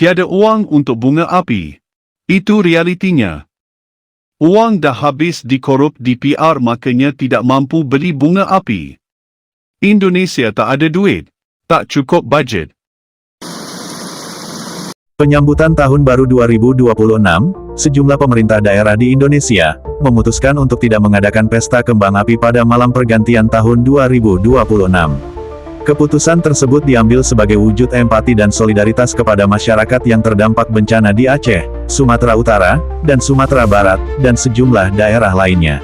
Tiada uang untuk bunga api. Itu realitinya. Uang dah habis dikorup DPR, makanya tidak mampu beli bunga api. Indonesia tak ada duit. Tak cukup bajet. Penyambutan Tahun Baru 2026, sejumlah pemerintah daerah di Indonesia memutuskan untuk tidak mengadakan pesta kembang api pada malam pergantian tahun 2026. Keputusan tersebut diambil sebagai wujud empati dan solidaritas kepada masyarakat yang terdampak bencana di Aceh, Sumatera Utara, dan Sumatera Barat, dan sejumlah daerah lainnya.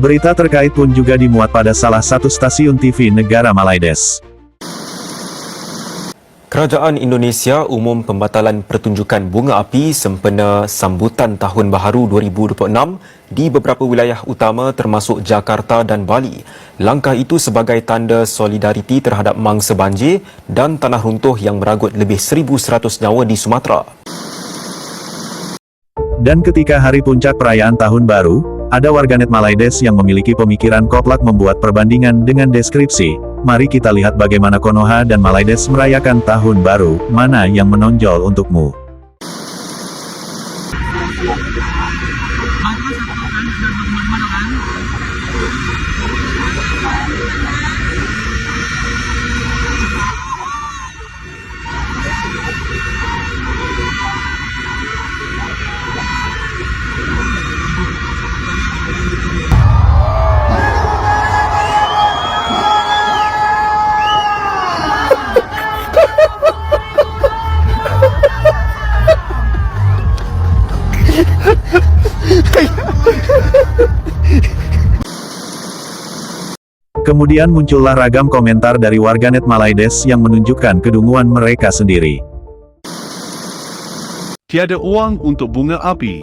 Berita terkait pun juga dimuat pada salah satu stasiun TV negara Malaides. Kerajaan Indonesia umum pembatalan pertunjukan bunga api sempena sambutan Tahun Baharu 2026 di beberapa wilayah utama termasuk Jakarta dan Bali. Langkah itu sebagai tanda solidariti terhadap mangsa banjir dan tanah runtuh yang meragut lebih 1,100 nyawa di Sumatera. Dan ketika hari puncak perayaan Tahun Baru, ada warganet Malaides yang memiliki pemikiran koplak membuat perbandingan dengan deskripsi. Mari kita lihat bagaimana Konoha dan Malaides merayakan Tahun Baru, mana yang menonjol untukmu. Kemudian muncullah ragam komentar dari warganet Malaides yang menunjukkan kedunguan mereka sendiri. Tiada uang untuk bunga api.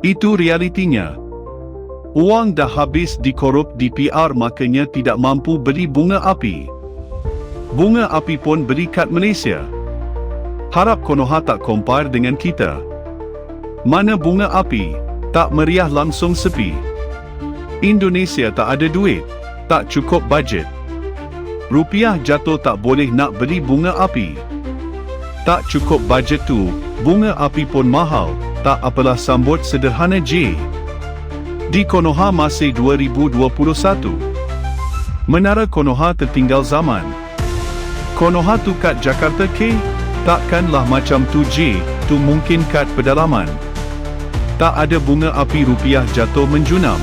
Itu realitinya. Uang dah habis dikorup DPR, makanya tidak mampu beli bunga api. Bunga api pun beli kat Malaysia. Harap Konoha tak compare dengan kita. Mana bunga api, tak meriah langsung sepi. Indonesia tak ada duit. Tak cukup bajet. Rupiah jatuh tak boleh nak beli bunga api. Tak cukup bajet tu, bunga api pun mahal, tak apalah sambut sederhana je. Di Konoha masih 2021. Menara Konoha tertinggal zaman. Konoha tu kat Jakarta ke? Takkanlah macam tu je, tu mungkin kat pedalaman. Tak ada bunga api, rupiah jatuh menjunam.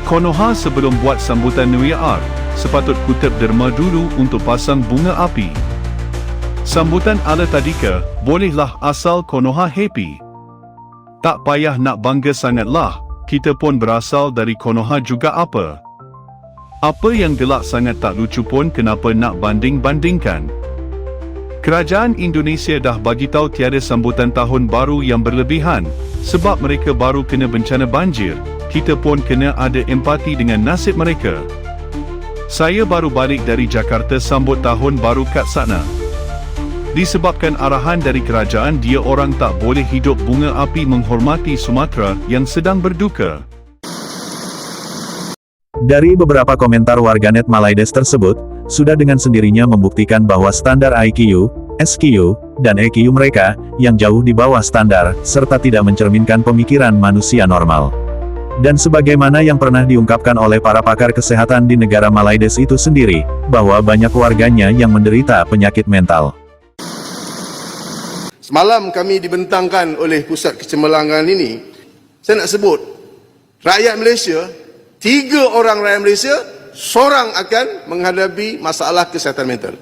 Konoha sebelum buat sambutan New Year, sepatut kutip derma dulu untuk pasang bunga api. Sambutan ala tadika, bolehlah asal Konoha happy. Tak payah nak bangga sangatlah, kita pun berasal dari Konoha juga apa. Apa yang gelak sangat tak lucu pun kenapa nak banding-bandingkan. Kerajaan Indonesia dah bagi tahu tiada sambutan Tahun Baru yang berlebihan, sebab mereka baru kena bencana banjir. Kita pun kena ada empati dengan nasib mereka. Saya baru balik dari Jakarta sambut Tahun Baru kat sana. Disebabkan arahan dari kerajaan, dia orang tak boleh hidup bunga api menghormati Sumatera yang sedang berduka. Dari beberapa komentar warganet Malaides tersebut, sudah dengan sendirinya membuktikan bahwa standar IQ, SQ, dan EQ mereka, yang jauh di bawah standar, serta tidak mencerminkan pemikiran manusia normal. Dan sebagaimana yang pernah diungkapkan oleh para pakar kesehatan di negara Malaides itu sendiri, bahwa banyak warganya yang menderita penyakit mental. Semalam kami dibentangkan oleh pusat kecemerlangan ini, saya nak sebut, rakyat Malaysia, 3 orang rakyat Malaysia, seorang akan menghadapi masalah kesihatan mental.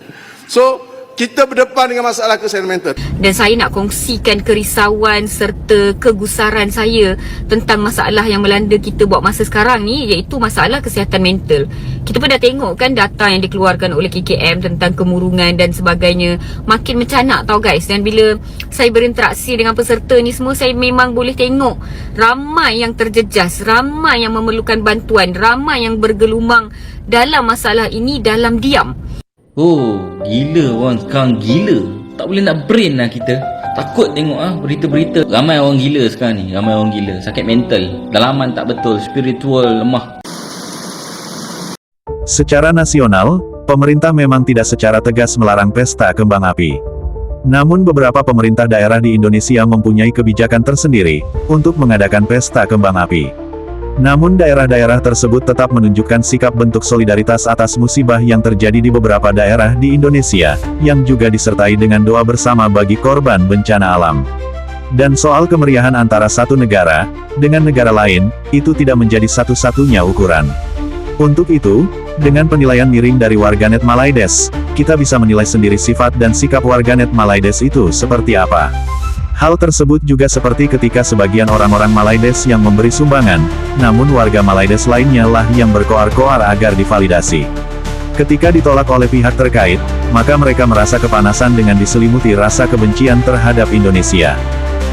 So, kita berdepan dengan masalah kesihatan mental. Dan saya nak kongsikan kerisauan serta kegusaran saya tentang masalah yang melanda kita buat masa sekarang ni, iaitu masalah kesihatan mental. Kita pun dah tengok kan data yang dikeluarkan oleh KKM tentang kemurungan dan sebagainya. Makin mencanak tau guys. Dan bila saya berinteraksi dengan peserta ni semua, saya memang boleh tengok ramai yang terjejas, ramai yang memerlukan bantuan, ramai yang bergelumang dalam masalah ini dalam diam. Oh, gila orang sekarang, gila. Tak boleh nak brain lah kita. Takut tengok berita-berita. Ramai orang gila sekarang ni, ramai orang gila. Sakit mental, dalaman tak betul, spiritual lemah. Secara nasional, pemerintah memang tidak secara tegas melarang pesta kembang api. Namun beberapa pemerintah daerah di Indonesia mempunyai kebijakan tersendiri untuk mengadakan pesta kembang api. Namun daerah-daerah tersebut tetap menunjukkan sikap bentuk solidaritas atas musibah yang terjadi di beberapa daerah di Indonesia, yang juga disertai dengan doa bersama bagi korban bencana alam. Dan soal kemeriahan antara satu negara dengan negara lain, itu tidak menjadi satu-satunya ukuran. Untuk itu, dengan penilaian miring dari warganet Malaides, kita bisa menilai sendiri sifat dan sikap warganet Malaides itu seperti apa. Hal tersebut juga seperti ketika sebagian orang-orang Malaides yang memberi sumbangan, namun warga Malaides lainnya lah yang berkoar-koar agar divalidasi. Ketika ditolak oleh pihak terkait, maka mereka merasa kepanasan dengan diselimuti rasa kebencian terhadap Indonesia.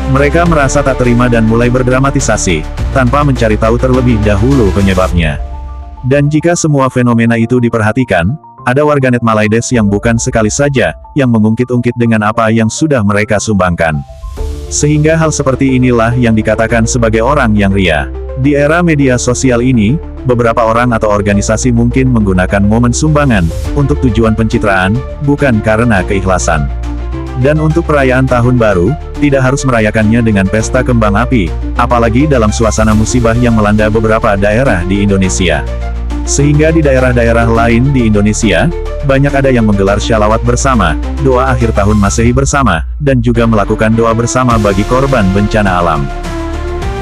Mereka merasa tak terima dan mulai berdramatisasi, tanpa mencari tahu terlebih dahulu penyebabnya. Dan jika semua fenomena itu diperhatikan, ada warganet Malaides yang bukan sekali saja, yang mengungkit-ungkit dengan apa yang sudah mereka sumbangkan. Sehingga hal seperti inilah yang dikatakan sebagai orang yang ria. Di era media sosial ini, beberapa orang atau organisasi mungkin menggunakan momen sumbangan, untuk tujuan pencitraan, bukan karena keikhlasan. Dan untuk perayaan tahun baru, tidak harus merayakannya dengan pesta kembang api, apalagi dalam suasana musibah yang melanda beberapa daerah di Indonesia. Sehingga di daerah-daerah lain di Indonesia, banyak ada yang menggelar syalawat bersama, doa akhir tahun Masehi bersama, dan juga melakukan doa bersama bagi korban bencana alam.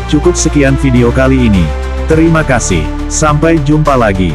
Cukup sekian video kali ini. Terima kasih. Sampai jumpa lagi.